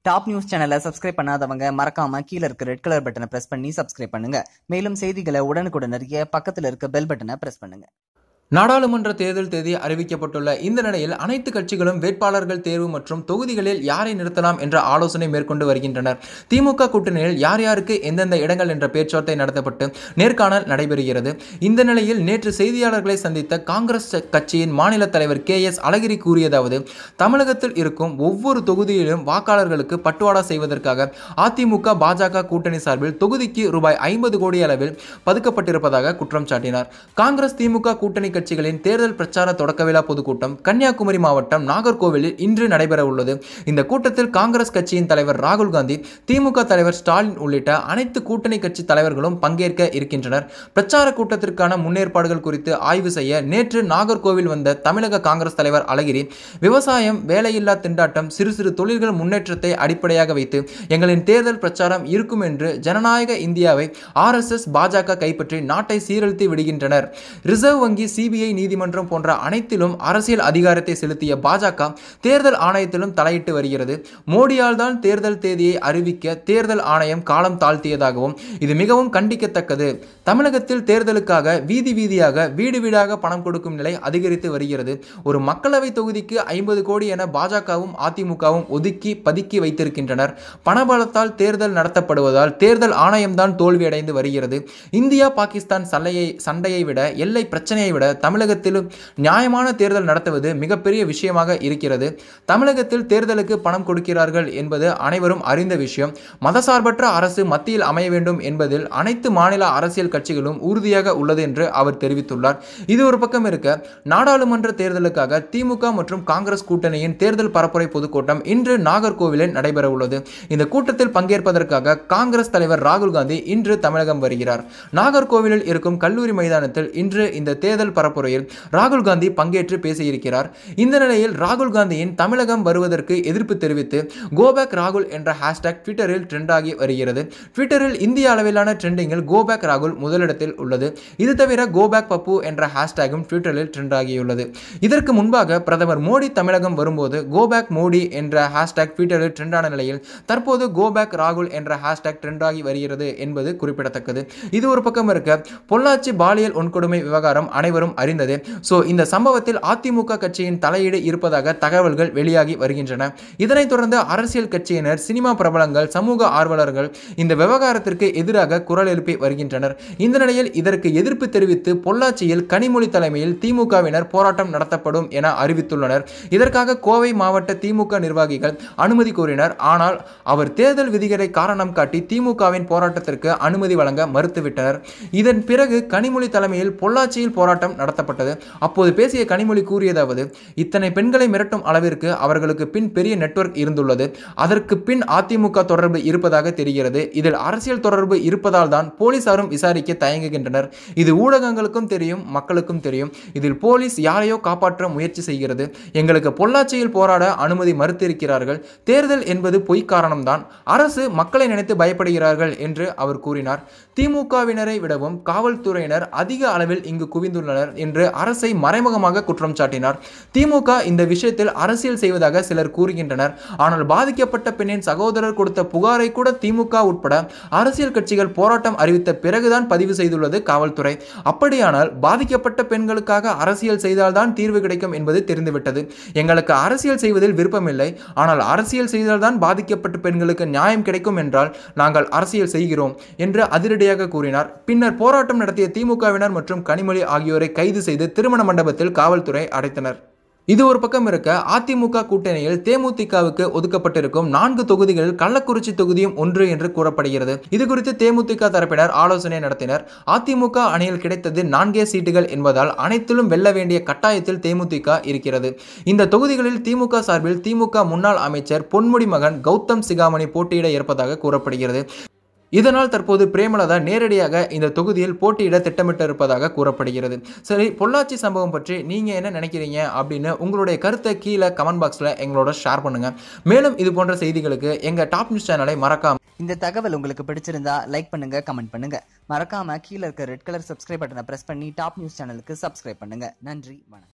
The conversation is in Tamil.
டாப் நியூஸ் சேனலை சப்ஸ்கிரைப் பண்ணாதவங்க மறக்காம கீழ இருக்க ரெட் கலர் பட்டனை பிரஸ் பண்ணி சப்ஸ்கிரைப் பண்ணுங்க. மேலும் செய்திகளை உடனுக்குடன் அறிய பக்கத்துல இருக்க பெல் பட்டனை பிரஸ் பண்ணுங்க. நாடாளுமன்ற தேர்தல் தேதி அறிவிக்கப்பட்டுள்ள இந்த நிலையில் அனைத்து கட்சிகளும் வேட்பாளர்கள் தேர்வு மற்றும் தொகுதிகளில் யாரை நிறுத்தலாம் என்ற ஆலோசனை மேற்கொண்டு வருகின்றனர். திமுக கூட்டணியில் யார் யாருக்கு எந்தெந்த இடங்கள் என்ற பேச்சுவார்த்தை நடத்தப்பட்டு நேர்காணல் நடைபெறுகிறது. இந்த நிலையில் நேற்று செய்தியாளர்களை சந்தித்த காங்கிரஸ் கட்சியின் மாநில தலைவர் KS அழகிரி கூறியதாவது, தமிழகத்தில் இருக்கும் ஒவ்வொரு தொகுதியிலும் வாக்காளர்களுக்கு பட்டுவாடா செய்வதற்காக அதிமுக பாஜக கூட்டணி சார்பில் தொகுதிக்கு ரூபாய் 50 கோடி அளவில் பதுக்கப்பட்டிருப்பதாக குற்றம் சாட்டினார். காங்கிரஸ் திமுக கூட்டணி கட்சிகளின் தேர்தல் பிரச்சார தொடக்க விழா பொதுக்கூட்டம் கன்னியாகுமரி மாவட்டம் நாகர்கோவிலில் இன்று நடைபெற உள்ளது. இந்த கூட்டத்தில் காங்கிரஸ் கட்சியின் தலைவர் ராகுல் காந்தி, திமுக தலைவர் ஸ்டாலின் உள்ளிட்ட அனைத்து கூட்டணி கட்சி தலைவர்களும் பங்கேற்க இருக்கின்றனர். பிரச்சார கூட்டத்திற்கான முன்னேற்பாடுகள் குறித்து ஆய்வு செய்ய நேற்று நாகர்கோவில் வந்த தமிழக காங்கிரஸ் தலைவர் அழகிரி, விவசாயம், வேலையில்லா திண்டாட்டம், சிறு சிறு தொழில்கள் முன்னேற்றத்தை அடிப்படையாக வைத்து எங்களின் தேர்தல் பிரச்சாரம் இருக்கும் என்று ஜனநாயக இந்தியாவை RSS பாஜக கைப்பற்றி நாட்டை சீரழித்து விடுகின்றனர். ரிசர்வ் வங்கி, CBI நீதிமன்றம் போன்ற அனைத்திலும் அரசியல் அதிகாரத்தை செலுத்திய பாஜக தேர்தல் ஆணையத்திலும் தலையிட்டு வருகிறது. மோடியால் தான் தேர்தல் தேதியை அறிவிக்க தேர்தல் ஆணையம் காலம் தாழ்த்தியதாகவும் இது மிகவும் கண்டிக்கத்தக்கது. தமிழகத்தில் தேர்தலுக்காக வீதி வீதியாக வீடு வீடாக பணம் கொடுக்கும் நிலை அதிகரித்து வருகிறது. ஒரு மக்களவை தொகுதிக்கு 50 கோடி என பாஜகவும் அதிமுகவும் ஒதுக்கி பதுக்கி வைத்திருக்கின்றனர். பணபலத்தால் தேர்தல் நடத்தப்படுவதால் தேர்தல் ஆணையம்தான் தோல்வியடைந்து வருகிறது. இந்தியா பாகிஸ்தான் சண்டையை விட, எல்லை பிரச்சனையை விட தமிழகத்திலும் நியாயமான தேர்தல் நடத்துவது மிகப்பெரிய விஷயமாக இருக்கிறது. தமிழகத்தில் தேர்தலுக்கு பணம் கொடுக்கிறார்கள் என்பது அனைவரும் அறிந்த விஷயம். மதசார்பற்ற அரசு மத்தியில் அமைய வேண்டும் என்பதில் அனைத்து மாநில அரசியல் கட்சிகளும் உறுதியாக உள்ளது என்று அவர் தெரிவித்துள்ளார். இது ஒரு பக்கம் இருக்க, நாடாளுமன்ற தேர்தலுக்காக திமுக மற்றும் காங்கிரஸ் கூட்டணியின் தேர்தல் பரப்புரை பொதுக்கூட்டம் இன்று நாகர்கோவிலில் நடைபெற உள்ளது. இந்த கூட்டத்தில் பங்கேற்பதற்காக காங்கிரஸ் தலைவர் ராகுல் காந்தி இன்று தமிழகம் வருகிறார். நாகர்கோவிலில் இருக்கும் கல்லூரி மைதானத்தில் இன்று இந்த தேர்தல் பரப்புரையில் ராகுல் காந்தி பங்கேற்று பேசியிருக்கிறார். இந்த நிலையில் ராகுல் காந்தியின் தமிழகம் வருவதற்கு எதிர்ப்பு தெரிவித்து கோபேக் ராகுல் என்ற ஹேஷ்டாக் ட்விட்டரில் ட்ரெண்ட் ஆகி வருகிறது. ட்விட்டரில் இந்திய அளவிலான ட்ரெண்டிங்கில் கோபேக் ராகுல் முதலிடத்தில் உள்ளது. இது தவிர கோபேக் பப்பு என்ற ஹேஷ்டாகும் ட்விட்டரில் ட்ரெண்ட் ஆகியுள்ளது. இதற்கு முன்பாக பிரதமர் மோடி தமிழகம் வரும்போது கோபேக் மோடி என்ற ஹேஷ்டாக் ட்விட்டரில் ட்ரெண்டான நிலையில் தற்போது கோபேக் ராகுல் என்ற ஹேஷ்டாக் ட்ரெண்ட் ஆகி வருகிறது என்பது குறிப்பிடத்தக்கது. இது ஒரு பக்கம் இருக்க, பொள்ளாச்சி பாலியல் வன்கொடுமை விவகாரம் அனைவரும் அறிந்தது. இந்த சம்பவத்தில் அதிமுக கட்சியின் தலையீடு இருப்பதாக தகவல்கள் வெளியாகி வருகின்றன. இதனைத் தொடர்ந்து அரசியல் கட்சியினர், சினிமா பிரபலங்கள், சமூக ஆர்வலர்கள் இந்த விவகாரத்திற்கு எதிராக குரல் எழுப்பி வருகின்றனர். இந்த நிலையில் இதற்கு எதிர்ப்பு தெரிவித்து பொள்ளாச்சியில் கனிமொழி தலைமையில் திமுகவினர் போராட்டம் நடத்தப்படும் என அறிவித்துள்ளனர். இதற்காக கோவை மாவட்ட திமுக நிர்வாகிகள் அனுமதி கோரினர். ஆனால் அவர் தேர்தல் விதிகளை காரணம் காட்டி திமுகவின் போராட்டத்திற்கு அனுமதி வழங்க மறுத்துவிட்டனர். இதன் பிறகு கனிமொழி தலைமையில் பொள்ளாச்சியில் போராட்டம் நடத்தப்பட்டது. அப்போது பேசிய கனிமொழி கூறியதாவது, இத்தனை பெண்களை மிரட்டும் அளவிற்கு அவர்களுக்கு பின் பெரிய நெட்வொர்க் இருந்துள்ளது. அதற்கு பின் அதிமுக தொடர்பு இருப்பதாக தெரிகிறது. இதில் அரசியல் தொடர்பு இருப்பதால் தான் போலீசாரும் விசாரிக்க தயங்குகின்றனர். இது ஊடகங்களுக்கும் தெரியும், மக்களுக்கும் தெரியும். இதில் போலீஸ் யாரையோ காப்பாற்ற முயற்சி செய்கிறது. எங்களுக்கு பொள்ளாச்சியில் போராட அனுமதி மறுத்திருக்கிறார்கள். தேர்தல் என்பது பொய் காரணம்தான். அரசு மக்களை நினைத்து பயப்படுகிறார்கள் என்று அவர் கூறினார். திமுகவினரை விடவும் காவல்துறையினர் அதிக அளவில் இங்கு குவிந்துள்ளனர் என்று அரசை மறைமுகமாக குற்றம் சாட்டினார். திமுக இந்த விஷயத்தில் அரசியல் செய்வதாக சிலர் கூறுகின்றனர். ஆனால் பாதிக்கப்பட்ட பெண்ணின் சகோதரர் கொடுத்த புகாரை கூட திமுக உட்பட அரசியல் கட்சிகள் போராட்டம் அறிவித்த பிறகுதான் பதிவு செய்துள்ளது காவல்துறை. அப்படியானால் பாதிக்கப்பட்ட பெண்களுக்காக அரசியல் செய்தால்தான் தீர்வு கிடைக்கும் என்பது தெரிந்துவிட்டது. எங்களுக்கு அரசியல் செய்வதில் விருப்பமில்லை. ஆனால் அரசியல் செய்தால்தான் பாதிக்கப்பட்ட பெண்களுக்கு நியாயம் கிடைக்கும் என்றால் நாங்கள் அரசியல் செய்கிறோம் என்று அதிரடியாக கூறினார். பின்னர் போராட்டம் நடத்திய திமுகவினர் மற்றும் கனிமொழி ஆகியோரை கைது செய்து திருமண மண்டபத்தில் காவல்துறை அடைத்தனர். இது ஒரு பக்கம் இருக்க, அதிமுக கூட்டணியில் தேமுதிகவுக்கு ஒதுக்கப்பட்டிருக்கும் 4 தொகுதிகளில் கள்ளக்குறிச்சி தொகுதியும் ஒன்று என்று கூறப்படுகிறது. இது குறித்து தேமுதிக தரப்பினர் ஆலோசனை நடத்தினர். அதிமுக அணியில் கிடைத்தது 4 சீட்டுகள் என்பதால் அனைத்திலும் வெல்ல வேண்டிய கட்டாயத்தில் தேமுதிக இருக்கிறது. இந்த தொகுதிகளில் திமுக சார்பில் திமுக முன்னாள் அமைச்சர் பொன்முடி மகன் கௌதம் சிகாமணி போட்டியிட இருப்பதாக கூறப்படுகிறது. இதனால் தற்போது பிரேமலதா நேரடியாக இந்த தொகுதியில் போட்டியிட திட்டமிட்டிருப்பதாக கூறப்படுகிறது. சரி, பொள்ளாச்சி சம்பவம் பற்றி நீங்க என்ன நினைக்கிறீங்க அப்படின்னு உங்களுடைய கருத்தை கீழே கமெண்ட் பாக்ஸ்ல எங்களோட ஷேர் பண்ணுங்க. மேலும் இது போன்ற செய்திகளுக்கு எங்க டாப் நியூஸ் சேனலை மறக்காம. இந்த தகவல் உங்களுக்கு பிடிச்சிருந்தா லைக் பண்ணுங்க, கமெண்ட் பண்ணுங்க. மறக்காம கீழே இருக்க ரெட் கலர் சப்ஸ்கிரைப் பட்டனை பிரஸ் பண்ணி டாப் நியூஸ் சேனலுக்கு சப்ஸ்கிரைப் பண்ணுங்க. நன்றி, வணக்கம்.